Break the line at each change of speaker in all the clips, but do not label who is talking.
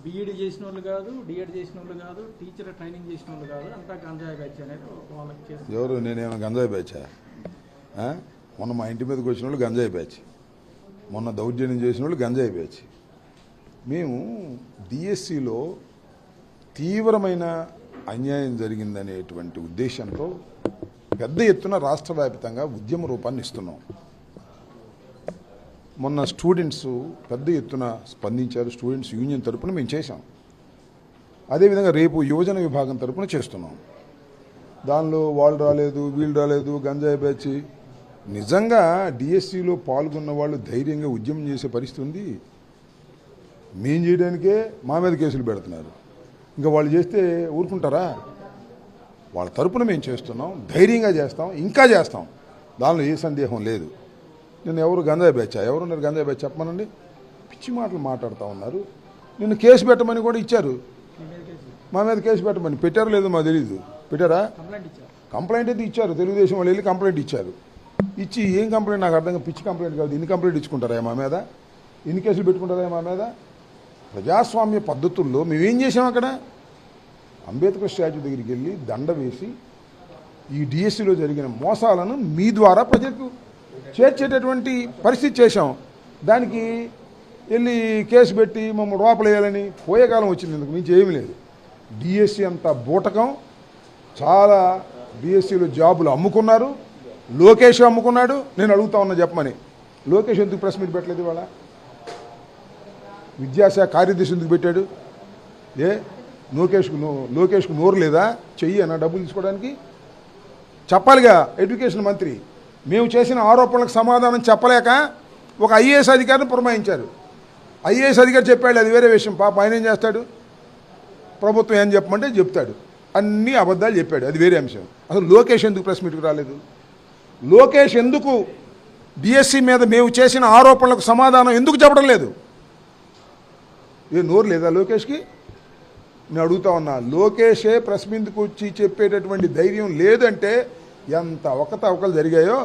B Ed చేసిన వాళ్ళు కాదు, డిఎడ్ చేసిన వాళ్ళు కాదు, టీచర్ ట్రైనింగ్ చేసిన వాళ్ళు కాదు, అంతా గంజాయి బ్యాచ్ అనేది వాళ్ళకి చేస్తారు.
ఎవరు? నేనేమైనా గంజాయి బ్యాచా? మొన్న మా ఇంటి మీదకి వచ్చిన వాళ్ళు గంజాయి బ్యాచ్, మొన్న దౌర్జన్యం చేసిన వాళ్ళు గంజాయి బ్యాచ్. మేము డిఎస్సిలో తీవ్రమైన అన్యాయం జరిగిందనేటువంటి ఉద్దేశంతో పెద్ద ఎత్తున రాష్ట్ర వ్యాప్తంగా ఉద్యమ రూపాన్ని ఇస్తున్నాం. మొన్న స్టూడెంట్స్ పెద్ద ఎత్తున స్పందించారు. స్టూడెంట్స్ యూనియన్ తరపున మేము చేశాం. అదేవిధంగా రేపు యువజన విభాగం తరపున చేస్తున్నాం. దానిలో వాళ్ళు రాలేదు, వీళ్ళు రాలేదు, గంజాయి బ్యాచ్. నిజంగా డిఎస్సిలో పాల్గొన్న వాళ్ళు ధైర్యంగా ఉద్యమం చేసే పరిస్థితి ఉంది. మేం చేయడానికే మా మీద కేసులు పెడుతున్నారు. ఇంకా వాళ్ళు చేస్తే ఊరుకుంటారా? వాళ్ళ తరపున మేము చేస్తున్నాం, ధైర్యంగా చేస్తాం, ఇంకా చేస్తాం. దానిలో ఏ సందేహం లేదు. నిన్న ఎవరు గంజాయి బ్యాచా? ఎవరున్నారు గంజాయి బ్యాచ్? చెప్పమనండి. పిచ్చి మాటలు మాట్లాడుతూ ఉన్నారు. నిన్న కేసు పెట్టమని కూడా ఇచ్చారు. మా మీద కేసు పెట్టమని పెట్టారో లేదో మాకు తెలీదు. పెట్టారా? కంప్లైంట్ అయితే ఇచ్చారు. తెలుగుదేశం వాళ్ళు వెళ్ళి కంప్లైంట్ ఇచ్చారు. ఇచ్చి ఏం కంప్లైంట్ నాకు అర్థంగా, పిచ్చి కంప్లైంట్ కాదు. ఇన్ని కంప్లైంట్ ఇచ్చుకుంటారా మా మీద? ఇన్ని కేసులు పెట్టుకుంటారా మా మీద? ప్రజాస్వామ్య పద్ధతుల్లో మేమేం చేసాం? అక్కడ అంబేద్కర్ స్టాచ్యూ దగ్గరికి వెళ్ళి దండ వేసి ఈ డిఎస్సిలో జరిగిన మోసాలను మీ ద్వారా ప్రజలకు చేర్చేటటువంటి పరిస్థితి చేశాం. దానికి వెళ్ళి కేసు పెట్టి మమ్మల్ని లోపలేయాలని పోయే కాలం వచ్చింది. ఇందుకు మించి ఏమీ లేదు. డిఎస్సి అంత బూటకం. చాలా డిఎస్సిలో జాబులు అమ్ముకున్నారు. లోకేష్ అమ్ముకున్నాడు. నేను అడుగుతా ఉన్నా చెప్పమని. లోకేష్ ఎందుకు ప్రెస్ మీట్ పెట్టలేదు? ఇవాళ విద్యాశాఖ కార్యదర్శి ఎందుకు పెట్టాడు? లోకేష్కు నోరు లేదా? చెయ్యి అన్న డబ్బులు తీసుకోవడానికి చెప్పాలిగా ఎడ్యుకేషన్ మంత్రి. మేము చేసిన ఆరోపణలకు సమాధానం చెప్పలేక ఒక ఐఏఎస్ అధికారిని పురమాయించారు. ఐఏఎస్ అధికారి చెప్పాడు, అది వేరే విషయం. పాప ఆయన ఏం చేస్తాడు? ప్రభుత్వం ఏం చెప్పమంటే చెప్తాడు. అన్ని అబద్ధాలు చెప్పాడు, అది వేరే అంశం. అసలు లోకేష్ ఎందుకు ప్రెస్ మీట్కి రాలేదు? లోకేష్ ఎందుకు డిఎస్సి మీద మేము చేసిన ఆరోపణలకు సమాధానం ఎందుకు చెప్పడం లేదు? ఏ నోరు లేదా లోకేష్కి? నేను అడుగుతా ఉన్నా. లోకేషే ప్రెస్ మీదకి వచ్చి చెప్పేటటువంటి ధైర్యం లేదంటే ఎంత అవకతవకలు జరిగాయో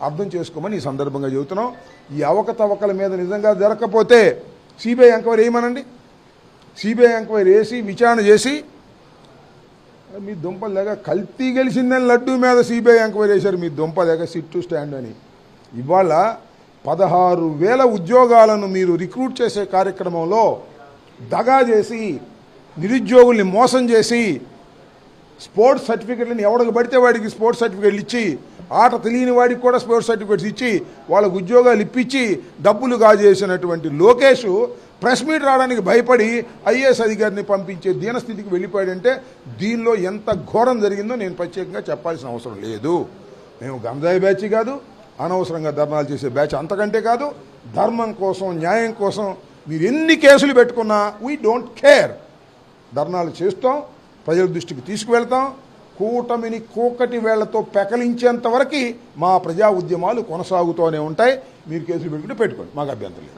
అర్థం చేసుకోమని ఈ సందర్భంగా చెబుతున్నాం. ఈ అవకతవకల మీద నిజంగా జరగకపోతే సిబిఐ ఎంక్వైరీ వేయమనండి. సిబిఐ ఎంక్వైరీ వేసి విచారణ చేసి మీ దుంపలు లేక కల్తీ గెలిచిందని లడ్డూ మీద సిబిఐ ఎంక్వైరీ చేశారు. మీ దుంప లేక సిట్ టు స్టాండ్ అని. ఇవాళ 16,000 ఉద్యోగాలను మీరు రిక్రూట్ చేసే కార్యక్రమంలో దగా చేసి నిరుద్యోగుల్ని మోసం చేసి స్పోర్ట్స్ సర్టిఫికెట్లని ఎవడికి పడితే వాడికి స్పోర్ట్స్ సర్టిఫికెట్లు ఇచ్చి, ఆట తెలియని వాడికి కూడా స్పోర్ట్స్ సర్టిఫికెట్స్ ఇచ్చి వాళ్ళకు ఉద్యోగాలు ఇప్పించి డబ్బులు కాజేసినటువంటి లోకేష్ ప్రెస్ మీట్ రావడానికి భయపడి ఐఏఎస్ అధికారిని పంపించే దీనస్థితికి వెళ్ళిపోయాడంటే దీనిలో ఎంత ఘోరం జరిగిందో నేను ప్రత్యేకంగా చెప్పాల్సిన అవసరం లేదు. మేము గంజాయి బ్యాచ్ కాదు, అనవసరంగా ధర్నాలు చేసే బ్యాచ్ అంతకంటే కాదు. ధర్మం కోసం, న్యాయం కోసం మీరు ఎన్ని కేసులు పెట్టుకున్నా వీ డోంట్ కేర్. ధర్నాలు చేస్తాం, ప్రజల దృష్టికి తీసుకువెళ్తాం. కూటమిని కూకటి వేళ్లతో పెకలించేంత వరకు మా ప్రజా ఉద్యమాలు కొనసాగుతూనే ఉంటాయి. మీరు కేసులు పెట్టుకుంటే పెట్టుకోండి, మాకు అభ్యంతరం లేదు.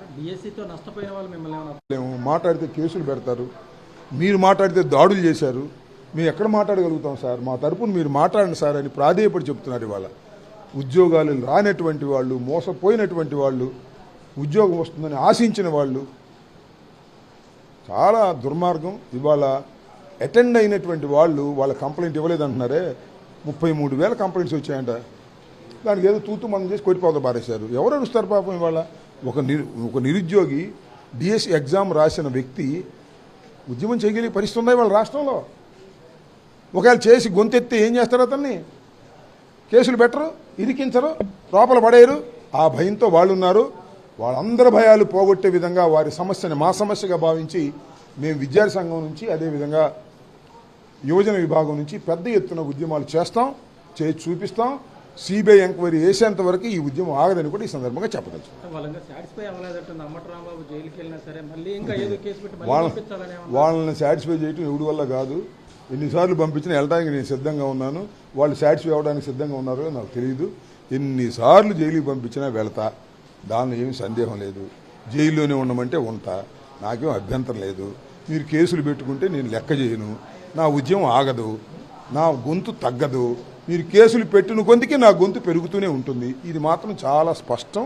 మాట్లాడితే కేసులు పెడతారు, మీరు మాట్లాడితే దాడులు చేశారు. మేము ఎక్కడ మాట్లాడగలుగుతాం సార్? మా తరపున మీరు మాట్లాడండి సార్ అని ప్రాధేయపడి చెప్తున్నారు. ఇవాళ ఉద్యోగాలు రానటువంటి వాళ్ళు, మోసపోయినటువంటి వాళ్ళు, ఉద్యోగం వస్తుందని ఆశించిన వాళ్ళు, చాలా దుర్మార్గం. ఇవాళ అటెండ్ అయినటువంటి వాళ్ళు వాళ్ళ కంప్లైంట్ ఇవ్వలేదంటున్నారే. 33,000 కంప్లైంట్స్ వచ్చాయంట. దానికి ఏదో తూతు మనం చేసి కొట్టిపోత పారేశారు. ఎవరు అడుస్తారు పాపం? ఇవాళ ఒక నిరుద్యోగి డిఎస్సి ఎగ్జామ్ రాసిన వ్యక్తి ఉద్యమం చేయగలిగే పరిస్థితి ఉందా ఇవాళ రాష్ట్రంలో? ఒకవేళ చేసి గొంతెత్తి ఏం చేస్తారు? అతన్ని కేసులు పెట్టరు, ఇరికించరు, లోపల పడేయరు. ఆ భయంతో వాళ్ళు ఉన్నారు. వాళ్ళందరి భయాలు పోగొట్టే విధంగా వారి సమస్యని మా సమస్యగా భావించి మేము విద్యార్థి సంఘం నుంచి, అదేవిధంగా యువజన విభాగం నుంచి పెద్ద ఎత్తున ఉద్యమాలు చేస్తాం, చేసి చూపిస్తాం. సిబిఐ ఎంక్వైరీ వేసేంత వరకు ఈ ఉద్యమం ఆగదని కూడా ఈ సందర్భంగా చెప్పదలుచు. వాళ్ళని సాటిస్ఫై చేయటం ఎవరి వల్ల కాదు. ఎన్నిసార్లు పంపించినా వెళ్ళడానికి నేను సిద్ధంగా ఉన్నాను. వాళ్ళు సాటిస్ఫై అవ్వడానికి సిద్ధంగా ఉన్నారో నాకు తెలియదు. ఎన్నిసార్లు జైలుకి పంపించినా వెళతా, దానిలో ఏమి సందేహం లేదు. జైల్లోనే ఉండమంటే ఉంటా, నాకేం అభ్యంతరం లేదు. మీరు కేసులు పెట్టుకుంటే నేను లెక్క చేయను. నా ఉద్యమం ఆగదు, నా గొంతు తగ్గదు. మీరు కేసులు పెట్టిన కొందికి నా గొంతు పెరుగుతూనే ఉంటుంది. ఇది మాత్రం చాలా స్పష్టం,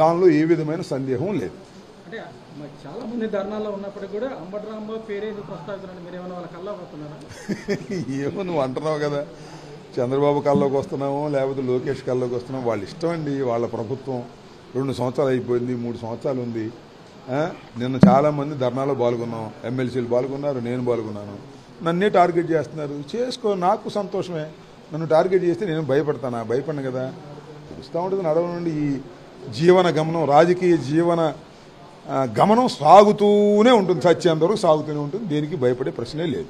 దానిలో ఏ విధమైన సందేహం లేదు.
అంటే మరి చాలా మంది ధర్నాల్లో ఉన్నప్పటికీ కూడా అంబటి రాంబాబు పేరే ఎందుకు ప్రస్తావిస్తున్నాడు? మీరు ఏమైనా వాళ్ళ కల్లా పోతున్నారా?
ఏమో నువ్వు అంటున్నావు కదా, చంద్రబాబు కల్లోకి వస్తున్నామో లేకపోతే లోకేష్ కల్లోకి వస్తున్నామో, వాళ్ళ ఇష్టం అండి. వాళ్ళ ప్రభుత్వం 2 సంవత్సరాలు అయిపోయింది, 3 సంవత్సరాలు ఉంది. నిన్న చాలామంది ధర్నాలో పాల్గొన్నాం, ఎమ్మెల్సీలు పాల్గొన్నారు, నేను పాల్గొన్నాను. నన్నే టార్గెట్ చేస్తున్నారు. చేసుకో, నాకు సంతోషమే. నన్ను టార్గెట్ చేస్తే నేను భయపడతానా? భయపడను కదా. తెలుస్తూ ఉంటుంది నడవ నుండి ఈ జీవన గమనం, రాజకీయ జీవన గమనం సాగుతూనే ఉంటుంది, చచ్చేంతవరకు సాగుతూనే ఉంటుంది. దేనికి భయపడే ప్రశ్నే లేదు.